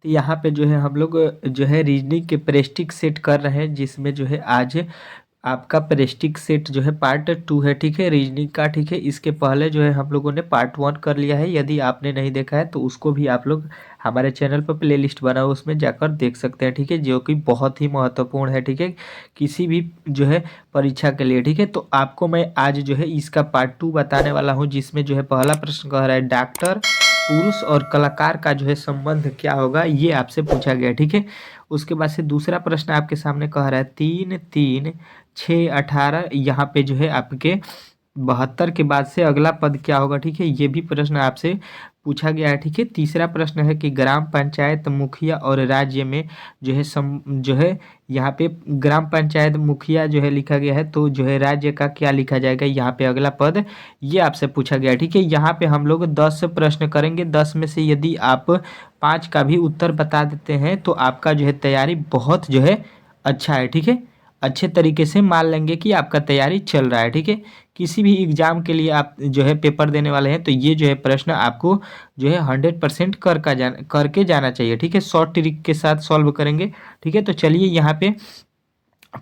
तो यहाँ पे जो है हम लोग जो है रीजनिंग के प्रेस्टिक सेट कर रहे हैं, जिसमें जो है आज आपका प्रेस्टिक सेट जो है पार्ट 2 है, ठीक है, रीजनिंग का, ठीक है। इसके पहले जो है हम लोगों ने पार्ट 1 कर लिया है। यदि आपने नहीं देखा है तो उसको भी आप लोग हमारे चैनल पर प्लेलिस्ट बना हुआ उसमें जाकर देख सकते हैं, ठीक है, जो कि बहुत ही महत्वपूर्ण है, ठीक है, किसी भी जो है परीक्षा के लिए, ठीक है। तो आपको मैं आज जो है इसका पार्ट 2 बताने वाला हूँ, जिसमें जो है पहला प्रश्न कह रहा है डॉक्टर, पुरुष और कलाकार का जो है संबंध क्या होगा, ये आपसे पूछा गया, ठीक है। उसके बाद से दूसरा प्रश्न आपके सामने कह रहा है 3 3 6 18, यहाँ पे जो है आपके 72 के बाद से अगला पद क्या होगा, ठीक है, ये भी प्रश्न आपसे पूछा गया है, ठीक है। तीसरा प्रश्न है कि ग्राम पंचायत मुखिया और राज्य में जो है जो है यहाँ पे ग्राम पंचायत मुखिया जो है लिखा गया है, तो जो है राज्य का क्या लिखा जाएगा यहाँ पे अगला पद, ये आपसे पूछा गया है, ठीक है। यहाँ पे हम लोग 10 प्रश्न करेंगे। 10 में से यदि आप 5 का भी उत्तर बता देते हैं तो आपका जो है तैयारी बहुत जो है अच्छा है, ठीक है। अच्छे तरीके से मान लेंगे कि आपका तैयारी चल रहा है, ठीक है। किसी भी एग्जाम के लिए आप जो है पेपर देने वाले हैं तो ये जो है प्रश्न आपको जो है 100% करके जाना चाहिए, ठीक है। शॉर्ट ट्रिक के साथ सॉल्व करेंगे, ठीक है। तो चलिए यहाँ पे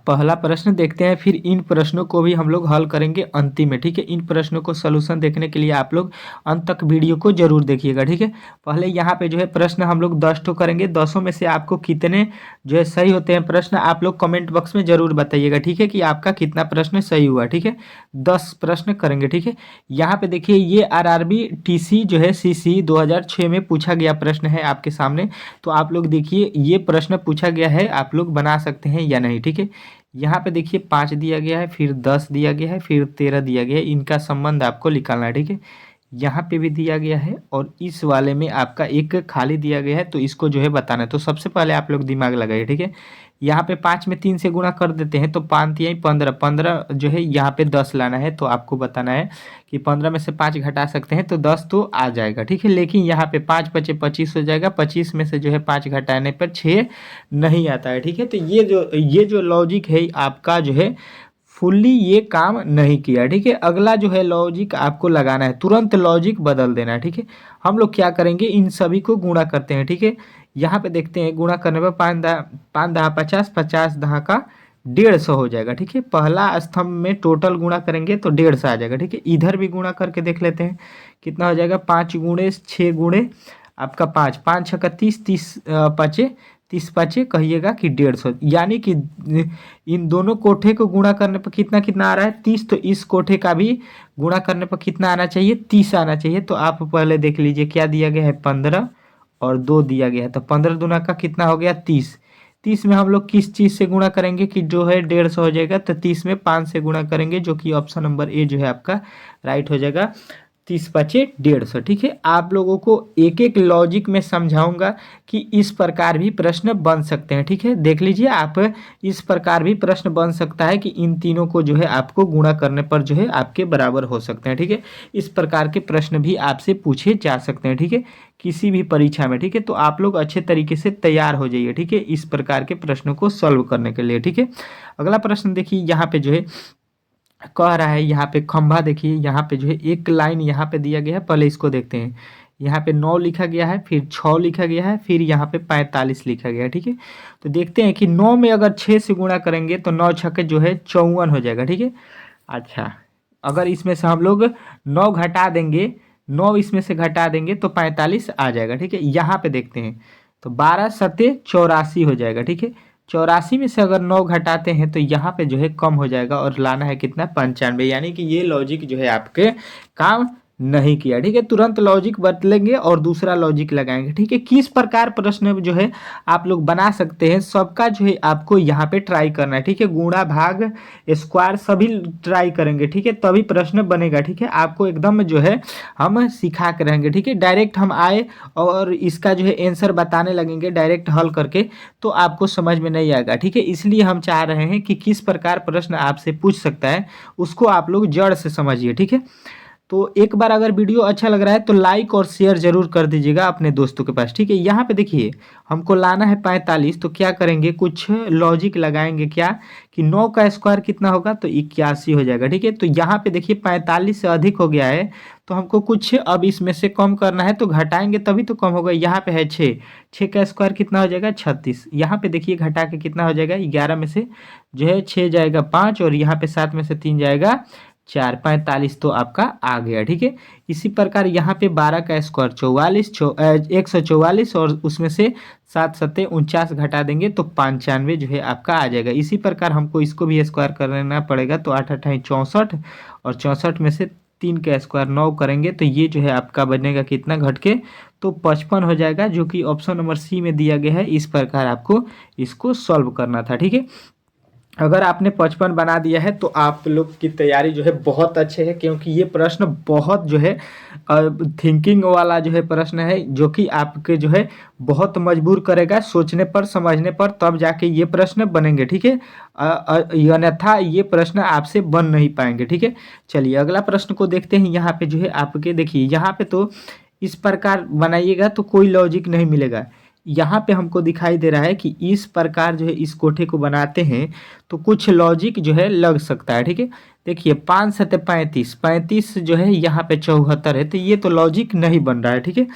पहला प्रश्न देखते हैं, फिर इन प्रश्नों को भी हम लोग हल करेंगे अंतिम में, ठीक है। इन प्रश्नों को सलूशन देखने के लिए आप लोग अंत तक वीडियो को जरूर देखिएगा, ठीक है। पहले यहाँ पे जो है प्रश्न हम लोग 10 ठो करेंगे। 10 में से आपको कितने जो है सही होते हैं प्रश्न, आप लोग कमेंट बॉक्स में जरूर बताइएगा, ठीक है, कि आपका कितना प्रश्न सही हुआ, ठीक है। 10 प्रश्न करेंगे, ठीक है। यहाँ पे देखिए ये आरआरबी टीसी जो है सीसी 2006 में पूछा गया प्रश्न है आपके सामने। तो आप लोग देखिए ये प्रश्न पूछा गया है, आप लोग बना सकते हैं या नहीं, ठीक है। यहाँ पे देखिए 5 दिया गया है, फिर 10 दिया गया है, फिर 13 दिया गया है। इनका संबंध आपको निकालना है, ठीक है। यहाँ पे भी दिया गया है और इस वाले में आपका एक खाली दिया गया है, तो इसको जो है बताना है। तो सबसे पहले आप लोग दिमाग लगाइए, ठीक है। यहाँ पे 5 में 3 से गुणा कर देते हैं तो 5 तिहाई 15, 15 जो है यहाँ पे 10 लाना है। तो आपको बताना है कि 15 में से 5 घटा सकते हैं तो 10 तो आ जाएगा, ठीक है। लेकिन यहाँ पे 5 पचे 25 हो जाएगा, 25 में से जो है 5 घटाने पर 6 नहीं आता है, ठीक है। तो ये जो लॉजिक है आपका जो है फुल्ली ये काम नहीं किया, ठीक है। अगला जो है लॉजिक आपको लगाना है, तुरंत लॉजिक बदल देना है, ठीक है। हम लोग क्या करेंगे, इन सभी को गुणा करते हैं, ठीक है। यहाँ पे देखते हैं गुणा करने पर 5 दहा 50, 50 दहा का 150 हो जाएगा, ठीक है। पहला स्तंभ में टोटल गुणा करेंगे तो 150 आ जाएगा, ठीक है। इधर भी गुणा करके देख लेते हैं कितना हो जाएगा, 5 गुणे 6 गुणे आपका 5, 5 छक्का 30, 30 पचे 30 पचे कहिएगा कि 150, यानी कि इन दोनों कोठे को गुणा करने पर कितना कितना आ रहा है 30, तो इस कोठे का भी गुणा करने पर कितना आना चाहिए 30 आना चाहिए। तो आप पहले देख लीजिए क्या दिया गया है 15 और 2 दिया गया है, तो 15 दूना का कितना हो गया 30। 30 में हम लोग किस चीज़ से गुणा करेंगे कि जो है 150 हो जाएगा, तो 30 में 5 से गुणा करेंगे, जो कि ऑप्शन नंबर ए जो है आपका राइट हो जाएगा। 30 पचे 150, ठीक है। आप लोगों को एक एक लॉजिक में समझाऊंगा कि इस प्रकार भी प्रश्न बन सकते हैं, ठीक है। देख लीजिए आप, इस प्रकार भी प्रश्न बन सकता है कि इन तीनों को जो है आपको गुणा करने पर जो है आपके बराबर हो सकते हैं, ठीक है। इस प्रकार के प्रश्न भी आपसे पूछे जा सकते हैं, ठीक है, किसी भी परीक्षा में, ठीक है। तो आप लोग अच्छे तरीके से तैयार हो जाइए, ठीक है, इस प्रकार के प्रश्नों को सॉल्व करने के लिए, ठीक है। अगला प्रश्न देखिए यहाँ पे जो है कह रहा है, यहाँ पे खंभा देखिए, यहाँ पे जो है एक लाइन यहाँ पे दिया गया है, पहले इसको देखते हैं। यहाँ पे 9 लिखा गया है, फिर 6 लिखा गया है, फिर यहाँ पे 45 लिखा गया है, ठीक है। तो देखते हैं कि 9 में अगर 6 से गुणा करेंगे तो 9 छक्के जो है 54 हो जाएगा, ठीक है। अच्छा, अगर इसमें से हम लोग 9 घटा देंगे, 9 इसमें से घटा देंगे तो 45 आ जाएगा, ठीक है। यहाँ पे देखते हैं तो 12 सत्ते 84 हो जाएगा, ठीक है। 84 में से अगर 9 घटाते हैं तो यहाँ पे जो है कम हो जाएगा और लाना है कितना 95, यानी कि ये लॉजिक जो है आपके काम नहीं किया, ठीक है। तुरंत लॉजिक बदलेंगे और दूसरा लॉजिक लगाएंगे, ठीक है। किस प्रकार प्रश्न जो है आप लोग बना सकते हैं, सबका जो है आपको यहाँ पे ट्राई करना है, ठीक है। गुणा भाग स्क्वायर सभी ट्राई करेंगे, ठीक है, तभी प्रश्न बनेगा, ठीक है। आपको एकदम जो है हम सिखा के रहेंगे, ठीक है। डायरेक्ट हम आए और इसका जो है आंसर बताने लगेंगे डायरेक्ट हल करके, तो आपको समझ में नहीं आएगा, ठीक है। इसलिए हम चाह रहे हैं कि किस प्रकार प्रश्न आपसे पूछ सकता है उसको आप लोग जड़ से समझिए, ठीक है। तो एक बार अगर वीडियो अच्छा लग रहा है तो लाइक और शेयर जरूर कर दीजिएगा अपने दोस्तों के पास, ठीक है। यहाँ पे देखिए हमको लाना है 45, तो क्या करेंगे, कुछ लॉजिक लगाएंगे क्या कि 9 का स्क्वायर कितना होगा, तो 81 हो जाएगा, ठीक है। तो यहाँ पे देखिए 45 से अधिक हो गया है, तो हमको कुछ अब इसमें से कम करना है, तो घटाएंगे तभी तो कम होगा। यहाँ पे है 6, 6 का स्क्वायर कितना हो जाएगा 36। यहाँ पे देखिए घटा के कितना हो जाएगा, 11 में से जो है 6 जाएगा 5, और यहाँ पे 7 में से 3 जाएगा 4, 45 तो आपका आ गया, ठीक है। इसी प्रकार यहाँ पे 12 का स्क्वायर 44, 144, और उसमें से 7 सत्ते 49 घटा देंगे तो 95 जो है आपका आ जाएगा। इसी प्रकार हमको इसको भी स्क्वायर करना पड़ेगा, तो 8 अट्ठाई 64, और 64 में से 3 का स्क्वायर 9 करेंगे तो ये जो है आपका बनेगा कितना घट के, तो 55 हो जाएगा, जो कि ऑप्शन नंबर सी में दिया गया है। इस प्रकार आपको इसको सॉल्व करना था, ठीक है। अगर आपने 55 बना दिया है तो आप लोग की तैयारी जो है बहुत अच्छे है, क्योंकि ये प्रश्न बहुत जो है थिंकिंग वाला जो है प्रश्न है, जो कि आपके जो है बहुत मजबूर करेगा सोचने पर, समझने पर, तब जाके ये प्रश्न बनेंगे, ठीक है। अन्यथा ये प्रश्न आपसे बन नहीं पाएंगे, ठीक है। चलिए अगला प्रश्न को देखते हैं। यहाँ पे जो है आपके देखिए, यहाँ पे तो इस प्रकार बनाइएगा तो कोई लॉजिक नहीं मिलेगा। यहाँ पे हमको दिखाई दे रहा है कि इस प्रकार जो है इस कोठे को बनाते हैं तो कुछ लॉजिक जो है लग सकता है, ठीक है। देखिए 5 सत्ते 35, 35 जो है यहाँ पे 74 है, तो ये तो लॉजिक नहीं बन रहा है, ठीक है।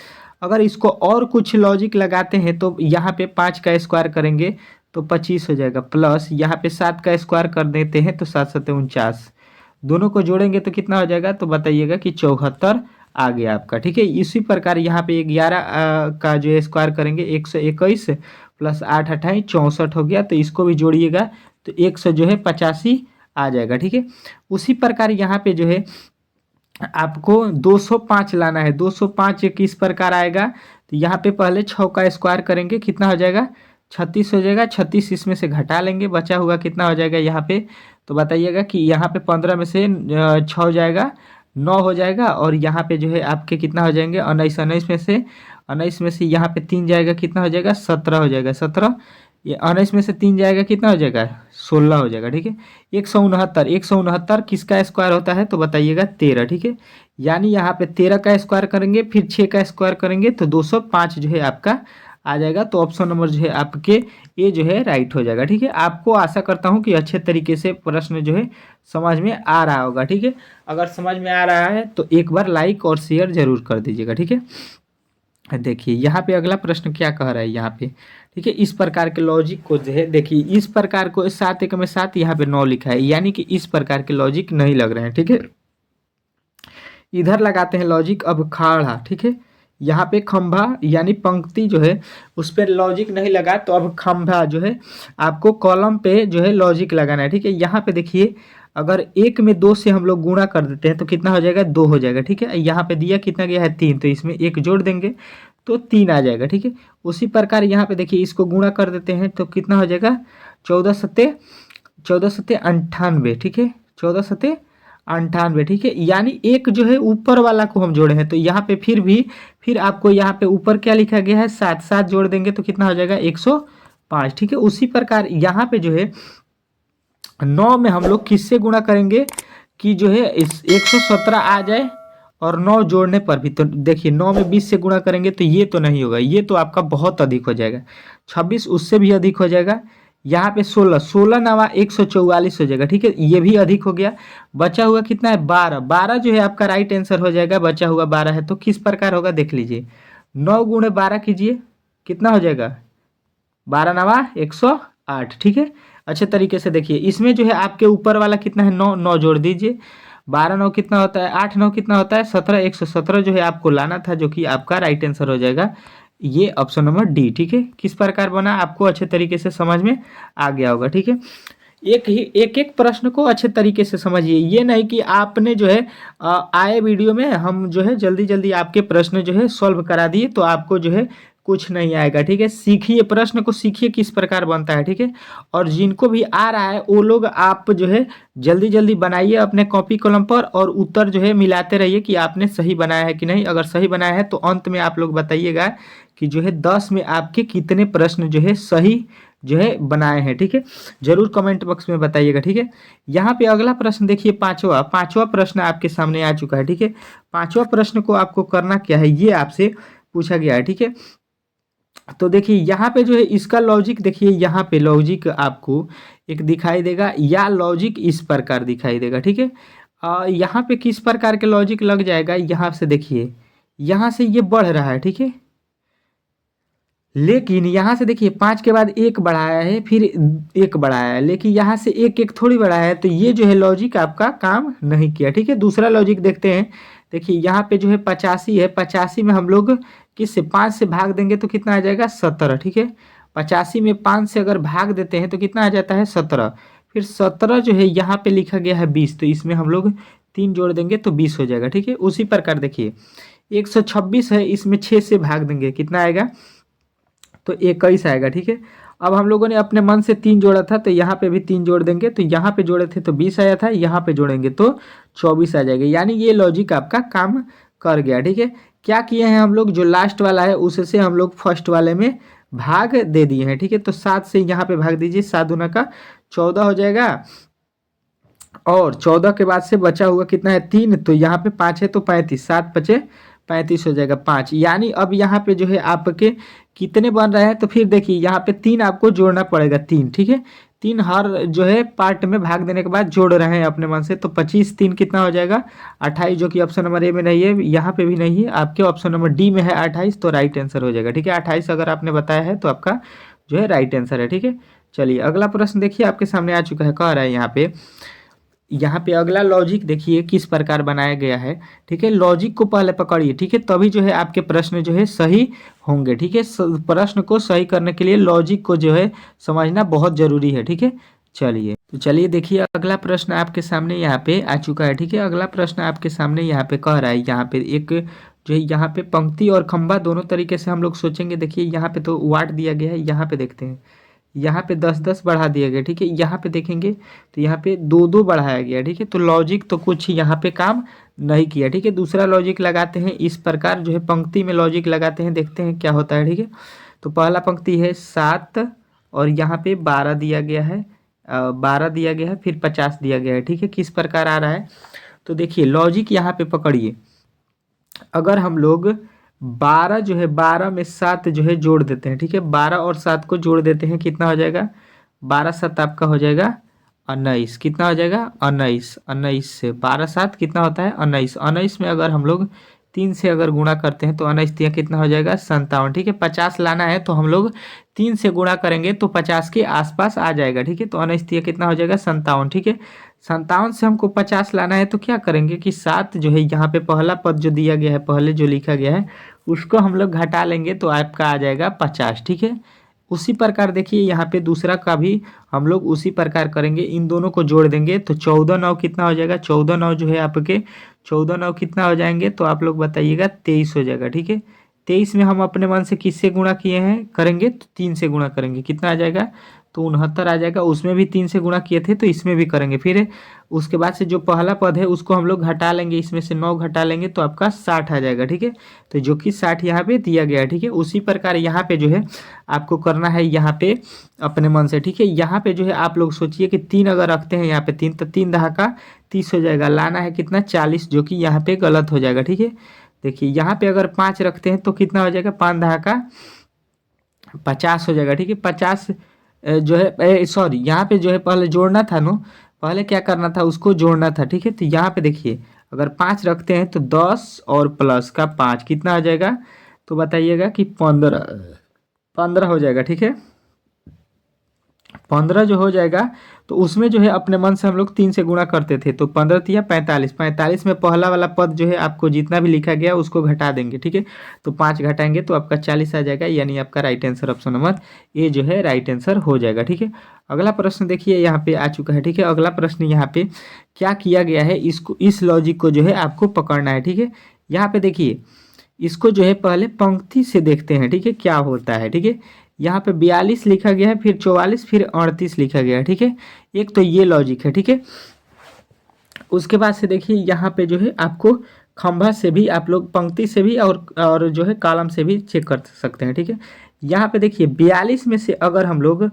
अगर इसको और कुछ लॉजिक लगाते हैं तो यहाँ पे 5 का स्क्वायर करेंगे तो 25 हो जाएगा, प्लस यहाँ पे 7 का स्क्वायर कर देते हैं तो 7 सत्ते 49, दोनों को जोड़ेंगे तो कितना हो जाएगा, तो बताइएगा कि 74 आ गया आपका, ठीक है। इसी प्रकार यहाँ पे 11 का जो स्क्वायर करेंगे 121, प्लस 8 अट्ठाई 64 हो गया, तो इसको भी जोड़िएगा तो 100 जो है 85 आ जाएगा, ठीक है। उसी प्रकार यहाँ पे जो है आपको 205 लाना है। 205 किस प्रकार आएगा, तो यहाँ पे पहले 6 का स्क्वायर करेंगे, कितना हो जाएगा 36 हो जाएगा, 36 इसमें से घटा लेंगे, बचा हुआ कितना हो जाएगा यहाँ पे, तो बताइएगा कि यहाँ पे 15 में से 6 जाएगा 9 हो जाएगा, और यहाँ पे जो है आपके कितना हो जाएंगे 19, 19 में से यहाँ पे 3 जाएगा, कितना हो जाएगा 17 हो जाएगा, 17, ये 19 में से 3 जाएगा कितना हो जाएगा 16 हो जाएगा, ठीक है। 169, 169 किसका स्क्वायर होता है, तो बताइएगा 13, ठीक है। यानी यहाँ पे 13 का स्क्वायर करेंगे, फिर 6 का स्क्वायर करेंगे तो 205 जो है आपका आ जाएगा। तो ऑप्शन नंबर जो है आपके ये जो है राइट हो जाएगा, ठीक है। आपको आशा करता हूँ कि अच्छे तरीके से प्रश्न जो है समझ में आ रहा होगा, ठीक है। अगर समझ में आ रहा है तो एक बार लाइक और शेयर जरूर कर दीजिएगा, ठीक है। देखिए यहाँ पे अगला प्रश्न क्या कह रहा है यहाँ पे, ठीक है। इस प्रकार के लॉजिक को जो है देखिए, इस प्रकार को 7 एक में 7, यहाँ पे 9 लिखा है, यानी कि इस प्रकार के लॉजिक नहीं लग रहे हैं, ठीक है। इधर लगाते हैं लॉजिक, अब खाड़ा, ठीक है। यहाँ पे खंभा यानी पंक्ति जो है उस पर लॉजिक नहीं लगा, तो अब खंभा जो है आपको कॉलम पे जो है लॉजिक लगाना है, ठीक है। यहाँ पे देखिए अगर 1 में 2 से हम लोग गुणा कर देते हैं तो कितना हो जाएगा 2 हो जाएगा, ठीक है। यहाँ पे दिया कितना गया है 3, तो इसमें 1 जोड़ देंगे तो 3 आ जाएगा, ठीक है। उसी प्रकार यहाँ पे देखिए इसको गुणा कर देते हैं तो कितना हो जाएगा 14 सत्ते 98, ठीक है, 14 सत्ते 98, ठीक है। यानी एक जो है ऊपर वाला को हम जोड़े हैं, तो यहाँ पे फिर आपको यहाँ पे ऊपर क्या लिखा गया है 7, 7 जोड़ देंगे तो कितना हो जाएगा 105, ठीक है। उसी प्रकार यहाँ पे जो है 9 में हम लोग किससे गुणा करेंगे कि जो है इस 117 आ जाए, और 9 जोड़ने पर भी, तो देखिए 9 में 20 से गुणा करेंगे तो ये तो नहीं होगा, ये तो आपका बहुत अधिक हो जाएगा। 26 उससे भी अधिक हो जाएगा। यहाँ पे 16, 16 नवा 144 हो जाएगा, ठीक है, ये भी अधिक हो गया। बचा हुआ कितना है 12, 12 जो है आपका राइट आंसर हो जाएगा। बचा हुआ 12 है, तो किस प्रकार होगा देख लीजिए, 9 गुणे 12 कीजिए, कितना हो जाएगा 12 नवा 108, ठीक है। अच्छे तरीके से देखिए, इसमें जो है आपके ऊपर वाला कितना है 9, 9 जोड़ दीजिए, 12 9 कितना होता है 8 9 कितना होता है 17, 117 जो है आपको लाना था, जो कि आपका राइट आंसर हो जाएगा। ये ऑप्शन नंबर डी, ठीक है। किस प्रकार बना आपको अच्छे तरीके से समझ में आ गया होगा, ठीक है। एक एक प्रश्न को अच्छे तरीके से समझिए, ये नहीं कि आपने जो है आए वीडियो में हम जो है जल्दी जल्दी आपके प्रश्न जो है सॉल्व करा दिए तो आपको जो है कुछ नहीं आएगा, ठीक है। सीखिए, प्रश्न को सीखिए किस प्रकार बनता है, ठीक है। और जिनको भी आ रहा है वो लोग आप जो है जल्दी जल्दी बनाइए अपने कॉपी कलम पर, और उत्तर जो है मिलाते रहिए कि आपने सही बनाया है कि नहीं। अगर सही बनाया है तो अंत में आप लोग बताइएगा कि जो है 10 में आपके कितने प्रश्न जो है सही जो है बनाए हैं, ठीक है। जरूर कमेंट बॉक्स में बताइएगा, ठीक है। यहाँ पे अगला प्रश्न देखिए, पांचवा पांचवा प्रश्न आपके सामने आ चुका है, ठीक है। पांचवा प्रश्न को आपको करना क्या है, ये आपसे पूछा गया है, ठीक है। तो देखिए यहाँ पे जो है इसका लॉजिक देखिए, यहाँ पे लॉजिक आपको एक दिखाई देगा, या लॉजिक इस प्रकार दिखाई देगा, ठीक है। यहाँ पे किस प्रकार के लॉजिक लग जाएगा, यहाँ से देखिए, यहाँ से ये बढ़ रहा है, ठीक है। लेकिन यहाँ से देखिए 5 के बाद एक बढ़ाया है, फिर एक बढ़ाया है, लेकिन यहाँ से एक एक थोड़ी बढ़ाया है, तो ये जो है लॉजिक आपका काम नहीं किया, ठीक है। दूसरा लॉजिक देखते हैं। देखिए यहाँ पे जो है 85 है, 85 में हम लोग किससे 5 से भाग देंगे तो कितना आ जाएगा 17, ठीक है। 85 में 5 से अगर भाग देते हैं तो कितना आ जाता है 17। फिर 17 जो है यहाँ पे लिखा गया है 20, तो इसमें हम लोग 3 जोड़ देंगे तो 20 हो जाएगा, ठीक है। उसी प्रकार देखिए 126 है, इसमें 6 से भाग देंगे कितना आएगा, तो 21 आएगा, ठीक है। अब हम लोगों ने अपने मन से 3 जोड़ा था, तो यहाँ पे भी 3 जोड़ देंगे, तो यहाँ पे जोड़े थे तो 20 आया था, यहाँ पे जोड़ेंगे तो 24 आ जाएगा। यानी ये लॉजिक आपका काम कर गया, ठीक है। क्या किए हैं हम लोग, जो लास्ट वाला है उससे हम लोग फर्स्ट वाले में भाग दे दिए हैं, ठीक है। तो 7 से यहाँ पे भाग दीजिए, 7 दूना का 14 हो जाएगा, और 14 के बाद से बचा हुआ कितना है 3, तो यहाँ पे 5 है तो 35, 7 पचे 35 हो जाएगा 5। यानी अब यहाँ पे जो है आपके कितने बन रहे हैं, तो फिर देखिए यहाँ पे 3 आपको जोड़ना पड़ेगा, 3, ठीक है। 3 हर जो है पार्ट में भाग देने के बाद जोड़ रहे हैं अपने मन से, तो 25 3 कितना हो जाएगा 28, जो कि ऑप्शन नंबर ए में नहीं है, यहाँ पे भी नहीं है, आपके ऑप्शन नंबर डी में है 28, तो राइट आंसर हो जाएगा, ठीक है। 28 अगर आपने बताया है तो आपका जो है राइट आंसर है, ठीक है। चलिए अगला प्रश्न देखिए आपके सामने आ चुका है, कह रहा है यहाँ पे अगला लॉजिक देखिए किस प्रकार बनाया गया है, ठीक है। लॉजिक को पहले पकड़िए, ठीक है, तभी जो है आपके प्रश्न जो है सही होंगे, ठीक है। प्रश्न को सही करने के लिए लॉजिक को जो है समझना बहुत जरूरी है, ठीक है। चलिए तो चलिए देखिए अगला प्रश्न आपके सामने यहाँ पे आ चुका है, ठीक है। अगला प्रश्न आपके सामने यहाँ पे कह रहा है, यहाँ पे एक जो है यहाँ पे पंक्ति और खंभा दोनों तरीके से हम लोग सोचेंगे। देखिए यहाँ पे तो वाट दिया गया है, यहाँ पे देखते हैं, यहाँ पे 10-10 बढ़ा दिया गया, ठीक है। यहाँ पे देखेंगे तो यहाँ पे 2-2 बढ़ाया गया, ठीक है। तो लॉजिक तो कुछ यहाँ पे काम नहीं किया, ठीक है। दूसरा लॉजिक लगाते हैं, इस प्रकार जो है पंक्ति में लॉजिक लगाते हैं, देखते हैं क्या होता है, ठीक है। तो पहला पंक्ति है 7 और यहाँ पे 12 दिया गया है, 12 दिया गया है, फिर 50 दिया गया है, ठीक है। किस प्रकार आ रहा है, तो देखिए लॉजिक यहाँ पे पकड़िए। अगर हम लोग 12 जो है 12 में 7 जो है जोड़ देते हैं, ठीक है। 12 और 7 को जोड़ देते हैं, कितना हो जाएगा 12 7 आपका हो जाएगा 19, कितना हो जाएगा 19, 19 से 12 7 कितना होता है 19, 19 में अगर हम लोग 3 से अगर गुणा करते हैं तो 19 तिया कितना हो जाएगा 57, ठीक है। 50 लाना है तो हम लोग 3 से गुणा करेंगे तो 50 के आसपास आ जाएगा, ठीक है। तो 19 तिया कितना हो जाएगा 57, ठीक है। 57 से हमको 50 लाना है तो क्या करेंगे कि 7 जो है यहाँ पे पहला पद जो दिया गया है, पहले जो लिखा गया है उसको हम लोग घटा लेंगे तो आपका आ जाएगा 50, ठीक है। उसी प्रकार देखिए यहाँ पे दूसरा का भी हम लोग उसी प्रकार करेंगे, इन दोनों को जोड़ देंगे तो 14 9 कितना हो जाएगा, 14 9 जो है आपके 14 9 कितना हो जाएंगे, तो आप लोग बताइएगा 23 हो जाएगा, ठीक है। 23 में हम अपने मन से किससे गुणा किए हैं करेंगे, तो 3 से गुणा करेंगे, कितना आ जाएगा, तो 69 आ जाएगा। उसमें भी 3 से गुणा किए थे तो इसमें भी करेंगे, फिर उसके बाद से जो पहला पद है उसको हम लोग घटा लेंगे, इसमें से 9 घटा लेंगे तो आपका 60 आ जाएगा, ठीक है। तो जो कि 60 यहाँ पे दिया गया है, ठीक है। उसी प्रकार यहाँ पे जो है आपको करना है यहाँ पे अपने मन से, ठीक है। यहाँ पे जो है आप लोग सोचिए कि 3 अगर रखते हैं यहाँ पे 3, तो 3 दहा का 30 हो जाएगा, लाना है कितना 40, जो कि यहाँ पे गलत हो जाएगा, ठीक है। देखिए यहाँ पे अगर 5 रखते हैं तो कितना हो जाएगा 5 दहा का 50 हो जाएगा, ठीक है। 50 जो है सॉरी, यहाँ पे जो है पहले जोड़ना था नो, पहले क्या करना था उसको जोड़ना था, ठीक है। तो यहाँ पे देखिए अगर 5 रखते हैं तो 10 और प्लस का 5 कितना आ जाएगा, तो बताइएगा कि 15 हो जाएगा, ठीक है। 15 जो हो जाएगा तो उसमें जो है अपने मन से हम लोग 3 से गुणा करते थे, तो 15 तिया 45, 45 में पहला वाला पद जो है आपको जितना भी लिखा गया उसको घटा देंगे, ठीक है। तो 5 घटाएंगे तो आपका 40 आ जाएगा, यानी आपका right answer option number A जो है राइट आंसर हो जाएगा, ठीक है। अगला प्रश्न देखिए यहाँ पे आ चुका है, ठीक है। अगला प्रश्न यहाँ पे क्या किया गया है, इसको इस लॉजिक को जो है आपको पकड़ना है, ठीक है। यहाँ पे देखिए इसको जो है पहले पंक्ति से देखते हैं, ठीक है, क्या होता है, ठीक है। यहाँ पे 42 लिखा गया है, फिर 44, फिर 38 लिखा गया है, ठीक है। एक तो ये लॉजिक है, ठीक है। उसके बाद से देखिए यहाँ पे जो है आपको खंभा से भी आप लोग पंक्ति से भी और जो है कॉलम से भी चेक कर सकते हैं, ठीक है। यहाँ पे देखिए 42 में से अगर हम लोग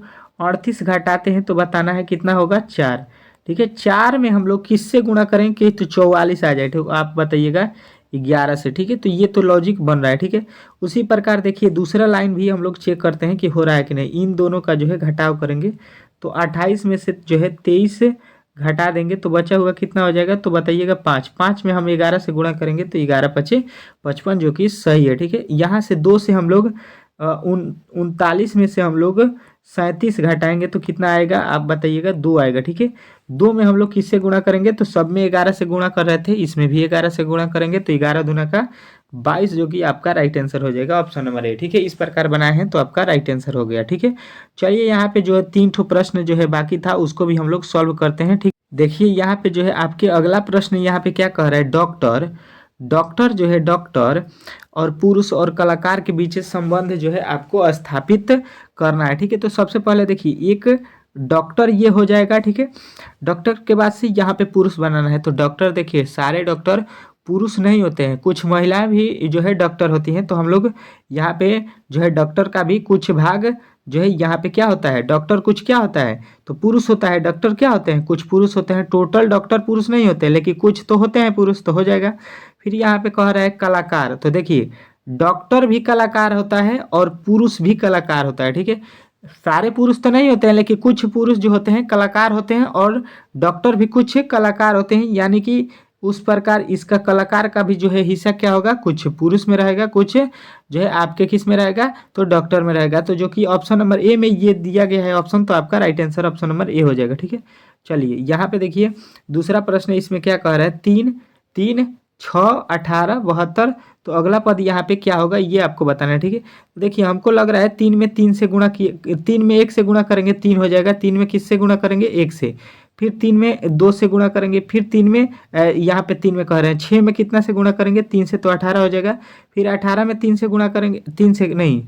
38 घटाते हैं तो बताना है कितना होगा 4। ठीक है, 4 में हम लोग किससे गुणा करेंगे तो 44 आ जाए। ठीक, आप बताइएगा 11 से। ठीक है, तो ये तो लॉजिक बन रहा है। ठीक है, उसी प्रकार देखिए दूसरा लाइन भी हम लोग चेक करते हैं कि हो रहा है कि नहीं। इन दोनों का जो है घटाव करेंगे तो 28 में से जो है 23 घटा देंगे तो बचा हुआ कितना हो जाएगा तो बताइएगा 5। 5 में हम 11 से गुणा करेंगे तो 11 पचे 55, जो कि सही है। ठीक है, यहाँ से 2 से हम लोग 39 में से हम लोग 37 घटाएंगे तो कितना आएगा आप बताइएगा 2 आएगा। ठीक है, 2 में हम लोग किससे गुणा करेंगे तो सब में 11 से गुणा कर रहे थे, इसमें भी 11 से गुणा करेंगे तो 11 दूना का 22, जो कि आपका राइट आंसर हो जाएगा ऑप्शन नंबर ए। ठीक है, इस प्रकार बनाए हैं तो आपका राइट आंसर हो गया। ठीक है, चलिए यहाँ पे जो है 3 ठो प्रश्न जो है बाकी था उसको भी हम लोग सॉल्व करते हैं। ठीक, देखिए यहाँ पे जो है आपके अगला प्रश्न यहाँ पे क्या कह रहा है, डॉक्टर डॉक्टर जो है डॉक्टर और पुरुष और कलाकार के बीच संबंध जो है आपको स्थापित करना है। ठीक है, तो सबसे पहले देखिए एक डॉक्टर ये हो जाएगा। ठीक है, डॉक्टर के बाद से यहाँ पे पुरुष बनाना है तो डॉक्टर देखिए सारे डॉक्टर पुरुष नहीं होते हैं, कुछ महिलाएं भी जो है डॉक्टर होती हैं। तो हम लोग यहाँ पे जो है डॉक्टर का भी कुछ भाग जो है यहाँ पे क्या होता है, डॉक्टर कुछ क्या होता है तो पुरुष होता है, डॉक्टर क्या होते हैं कुछ पुरुष होते हैं। टोटल डॉक्टर पुरुष नहीं होते लेकिन कुछ तो होते हैं पुरुष, तो हो जाएगा। फिर यहाँ पे कह रहा है कलाकार, तो देखिए डॉक्टर भी कलाकार होता है और पुरुष भी कलाकार होता है। ठीक है, सारे पुरुष तो नहीं होते हैं लेकिन कुछ पुरुष जो होते हैं कलाकार होते हैं और डॉक्टर भी कुछ कलाकार होते हैं, यानी कि उस प्रकार इसका कलाकार का भी जो है हिस्सा क्या होगा, कुछ पुरुष में रहेगा, कुछ जो है आपके किस में रहेगा तो डॉक्टर में रहेगा। तो जो कि ऑप्शन नंबर ए में ये दिया गया है ऑप्शन, तो आपका right answer option number A हो जाएगा। ठीक है, चलिए यहाँ पे देखिए दूसरा प्रश्न इसमें क्या कह रहा है, 3 3 6 18 72, तो अगला पद यहाँ पे क्या होगा ये आपको बताना है। ठीक है, देखिए हमको लग रहा है 3 में 3 से गुणा किए, 3 में 1 से गुणा करेंगे 3 हो जाएगा, 3 में किससे गुणा करेंगे 1 से, फिर 3 में 2 से गुणा करेंगे, फिर 3 में यहाँ पे 3 में कह रहे हैं 6 में कितना से गुणा करेंगे 3 से तो 18 हो जाएगा, फिर 18 में 3 से गुणा करेंगे, 3 से नहीं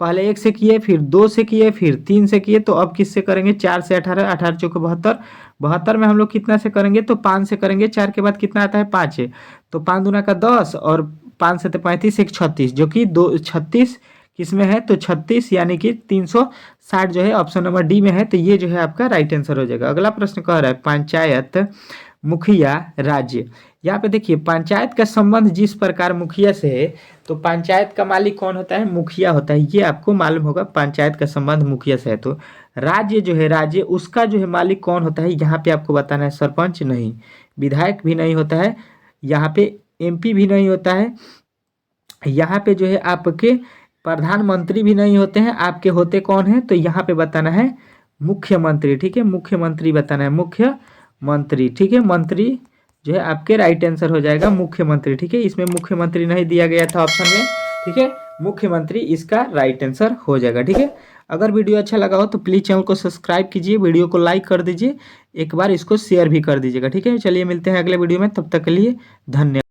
पहले 1 से किए फिर 2 से किए फिर 3 से किए, तो अब किससे करेंगे 4 से 18, 18 चौके 72, 72 में हम लोग कितना से करेंगे तो 5 से करेंगे, 4 के बाद कितना आता है 5 है, तो 5 दूना का 10 और 5 से 35 1 36, जो कि 2 36 किसमें है तो 36, यानी कि 360 जो है ऑप्शन नंबर डी में है। तो ये जो है आपका राइट आंसर हो जाएगा। अगला प्रश्न कह रहा है पंचायत मुखिया राज्य। यहाँ पे देखिए पंचायत का संबंध जिस प्रकार मुखिया से है तो पंचायत का मालिक कौन होता है, मुखिया होता है, ये आपको मालूम होगा। पंचायत का संबंध मुखिया से है तो राज्य जो है राज्य उसका जो है मालिक कौन होता है, यहाँ पे आपको बताना है सरपंच नहीं, विधायक भी नहीं होता है, यहाँ पे एमपी भी नहीं होता है, यहाँ पे जो है आपके प्रधानमंत्री भी नहीं होते हैं, आपके होते कौन है तो यहाँ पे बताना है मुख्यमंत्री। ठीक है, मुख्यमंत्री बताना है, मुख्यमंत्री। ठीक है, मंत्री जो है आपके राइट आंसर हो जाएगा मुख्यमंत्री। ठीक है, इसमें मुख्यमंत्री नहीं दिया गया था ऑप्शन में। ठीक है, मुख्यमंत्री इसका राइट आंसर हो जाएगा। ठीक है, अगर वीडियो अच्छा लगा हो तो प्लीज़ चैनल को सब्सक्राइब कीजिए, वीडियो को लाइक कर दीजिए, एक बार इसको शेयर भी कर दीजिएगा। ठीक है, चलिए मिलते हैं अगले वीडियो में, तब तक के लिए धन्यवाद।